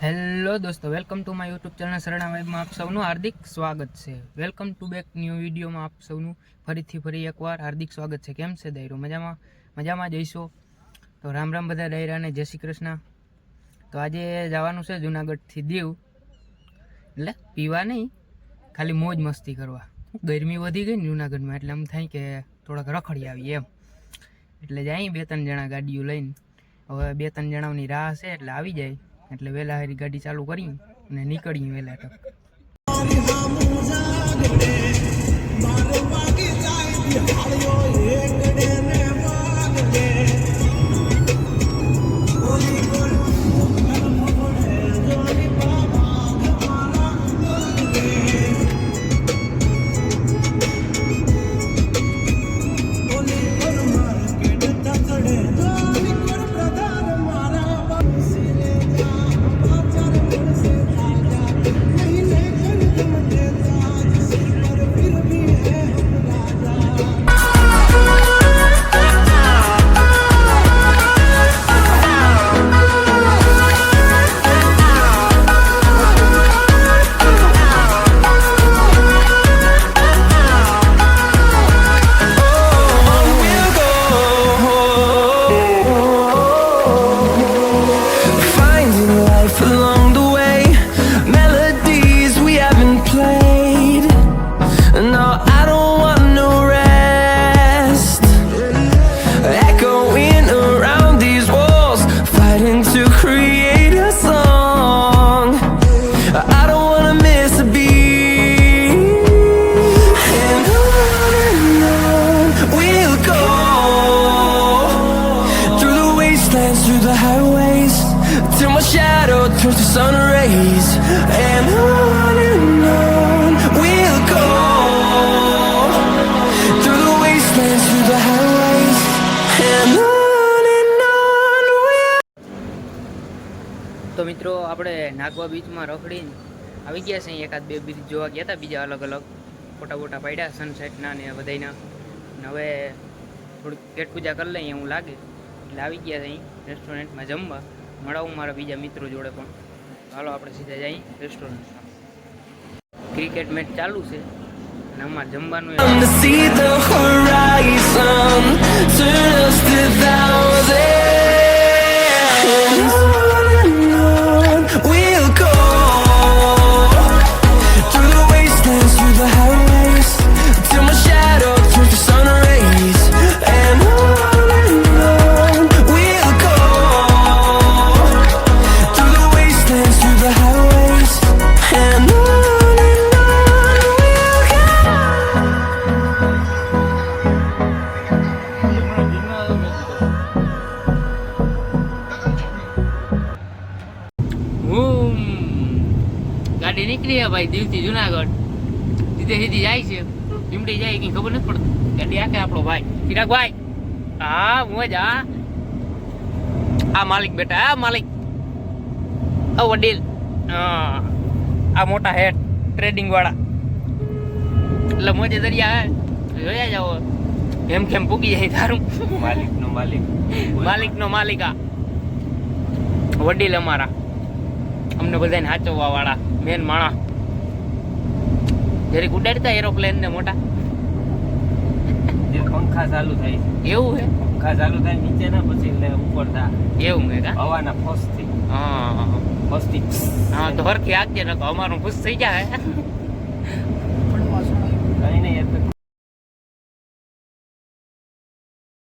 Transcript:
Hello દોસ્તો, welcome to my YouTube channel સરણા વાઇબમાં આપ સૌનું હાર્દિક સ્વાગત છે. વેલકમ ટુ બેક ન્યૂ વિડીયોમાં આપ સૌનું ફરી એકવાર હાર્દિક સ્વાગત છે. કેમ છે દાયરો? મજામાં જઈશો તો રામ રામ બધા દાયરાને, જય શ્રી કૃષ્ણ. તો આજે જવાનું છે જુનાગઢથી દીવ, એટલે પીવા નહીં, ખાલી મોજ મસ્તી કરવા. ગરમી વધી ગઈ ને જુનાગઢમાં, એટલે એમ થાય કે થોડાક રખડી આવીએ એમ. એટલે જાય 2-3 જણા ગાડીઓ લઈને. હવે 2-3 જણાની રાહ છે એટલે આવી જાય, એટલે વહેલા હારી ગાડી ચાલુ કરી અને નીકળીએ વહેલા તક. Through the highways till my shadow turns to sun rays, and on we'll go through the wastelands, through the highways, and on we'll. તો મિત્રો, આપણે નાગવા બીચમાં રખડીને આવી ગયા છે. એકાદ બે બીચ જોવા ગયા હતા, બીજા અલગ અલગ ફોટા પાડ્યા સનસેટના ને બધાના. હવે થોડીક પેટ પૂજા કરી લઈએ એવું લાગે એટલે આવી ગયા છે અહીં રેસ્ટોરન્ટમાં જમવા. મળાવું મારા બીજા મિત્રો જોડે પણ. ચાલો આપણે સીધા જઈએ રેસ્ટોરન્ટમાં. ક્રિકેટ મેચ ચાલુ છે અને અમારે જમવાનું ગાડી નીકળી હે ભાઈ દીવથી જુનાગઢ. સીધી જાય છે, લીમડી જાય કઈ ખબર નથી પડતી. ગાડી આખે આપણો ભાઈ ચિરાગભાઈ. હા મોજ. આ માલિક બેટા, આ માલિક, આ વડીલ, આ મોટા હેડ ટ્રેડિંગ વાળા. એટલે મોજે દરિયા જોયા જાવ એમ કેમ પૂગી જાય તારું. માલિક નો માલિક આ વડીલ અમારા, અમને બધાને હાચવવા વાળા મેન માણા. જરીક ઉડાડતા એરોપ્લેન ને મોટા પંખા ચાલુ થાય એવું હે. પંખા ચાલુ થાય નીચે ના, પછી એટલે ઉપર થા એવું હે કા હવાના ફોસથી. હા ફોસથી હા તો હરખી આગજે ને અમારું ખુશ થઈ જાય.